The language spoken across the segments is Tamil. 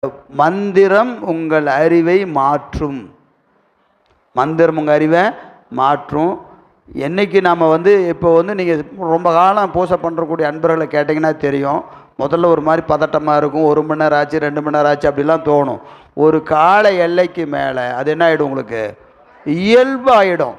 மந்திரம் உங்கள் அறிவை மாற்றும். மந்திரம் உங்கள் அறிவை மாற்றும். என்றைக்கு நாம் இப்போ நீங்கள் ரொம்ப காலம் பூசை பண்ணுறக்கூடிய அன்பர்களை கேட்டிங்கன்னா தெரியும். முதல்ல ஒரு மாதிரி பதட்டமாக இருக்கும். 1 மணி நேரம் ஆச்சு, 2 மணி நேரம் ஆச்சு அப்படிலாம் தோணும். ஒரு கால எல்லைக்கு மேலே அது என்ன ஆகிடும், உங்களுக்கு இயல்பாகிடும்.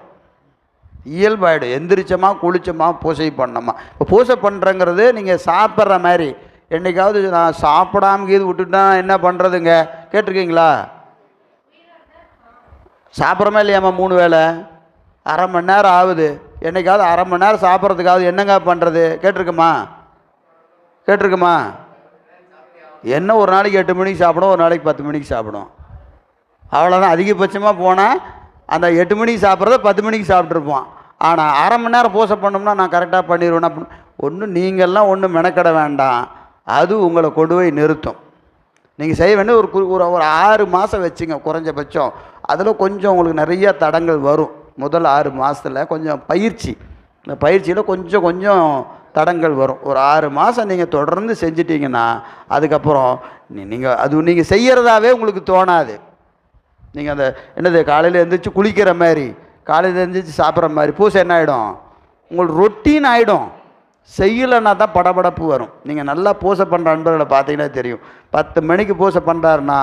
எந்திரிச்சோமா, குளிச்சோமா, பூசை பண்ணோமா. இப்போ பூசை பண்ணுறங்கிறது நீங்கள் சாப்பிட்ற மாதிரி. என்றைக்காவது நான் சாப்பிடாம கீது விட்டுட்டா என்ன பண்ணுறதுங்க கேட்டிருக்கீங்களா? சாப்பிட்றோமா இல்லையாம்மா? 3 வேளை அரை மணி நேரம் ஆகுது. என்றைக்காவது அரை மணி நேரம் சாப்பிட்றதுக்காவது என்னங்க பண்ணுறது கேட்டிருக்குமா? என்ன ஒரு நாளைக்கு 8 மணிக்கு சாப்பிடும், ஒரு நாளைக்கு 10 மணிக்கு சாப்பிடும். அவ்வளோதான். அதிகபட்சமாக போனால் அந்த 8 மணிக்கு சாப்பிட்றத 10 மணிக்கு சாப்பிட்ருப்போம். ஆனால் அரை மணி நேரம் பூசை பண்ணோம்னா நான் கரெக்டாக பண்ணிடுவேன் அப்படின்னு ஒன்றும் நீங்கள்லாம் ஒன்றும் மெனக்கட வேண்டாம். அது உங்களை கொண்டு போய் நிறுத்தும். நீங்கள் செய்ய வேண்டிய ஒரு 6 மாதம் வச்சுங்க குறைஞ்சபட்சம். அதில் கொஞ்சம் உங்களுக்கு நிறைய தடங்கள் வரும். முதல் 6 மாதத்தில் கொஞ்சம் பயிற்சி, இந்த பயிற்சியில் கொஞ்சம் தடங்கள் வரும். ஒரு 6 மாதம் நீங்கள் தொடர்ந்து செஞ்சிட்டிங்கன்னா அதுக்கப்புறம் நீங்கள் செய்கிறதாவே உங்களுக்கு தோணாது. நீங்கள் அந்த என்னது காலையில் எழுந்திரிச்சு குளிக்கிற மாதிரி, காலையில் எழுந்திரிச்சு சாப்பிட்ற மாதிரி பூசை என்ன ஆகிடும், உங்களுக்கு ரொட்டீன் ஆகிடும். செய்யலைன்னா தான் படபடப்பு வரும். நீங்கள் நல்லா பூசை பண்ணுற அன்பர்களை பார்த்தீங்கன்னா தெரியும். 10 மணிக்கு பூசை பண்ணுறாருன்னா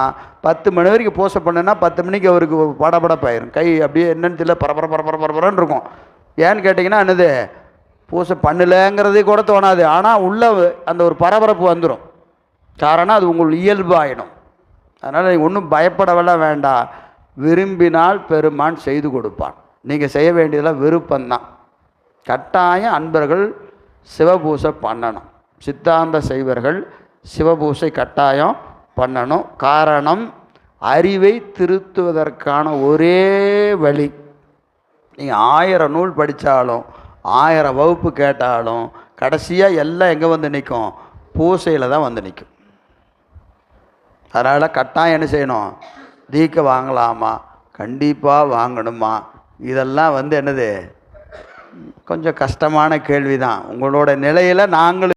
10 மணி வரைக்கும் பூசை பண்ணுன்னா 10 மணிக்கு அவருக்கு படபடப்பாயிரும். கை அப்படியே என்னன்னு தெரியல, பரபரன்னு இருக்கும். ஏன்னு கேட்டிங்கன்னா என்னது, பூசை பண்ணலைங்கிறதே கூட தோணாது. ஆனால் உள்ள அந்த ஒரு பரபரப்பு வந்துடும். காரணம் அது உங்களுக்கு இயல்பு ஆகிடும். அதனால் நீங்கள் ஒன்றும் பயப்படவெல்லாம் வேண்டாம். விரும்பினால் பெருமான் செய்து கொடுப்பான். நீங்கள் செய்ய வேண்டியதெல்லாம் விருப்பம்தான். கட்டாயம் அன்பர்கள் சிவபூசை பண்ணணும். சித்தாந்த செய்வர்கள் சிவபூசை கட்டாயம் பண்ணணும். காரணம், அறிவை திருத்துவதற்கான ஒரே வழி. நீங்கள் 1000 நூல் படித்தாலும் 1000 வகுப்பு கேட்டாலும் கடைசியாக எல்லாம் எங்கே வந்து நிற்கும், பூசையில் தான் வந்து நிற்கும். அதனால் கட்டாயம் என்ன செய்யணும், தீக்க வாங்கலாமா, கண்டிப்பாக வாங்கணுமா, இதெல்லாம் என்னது கொஞ்சம் கஷ்டமான கேள்வி தான். உங்களோட நிலையில் நாங்கள்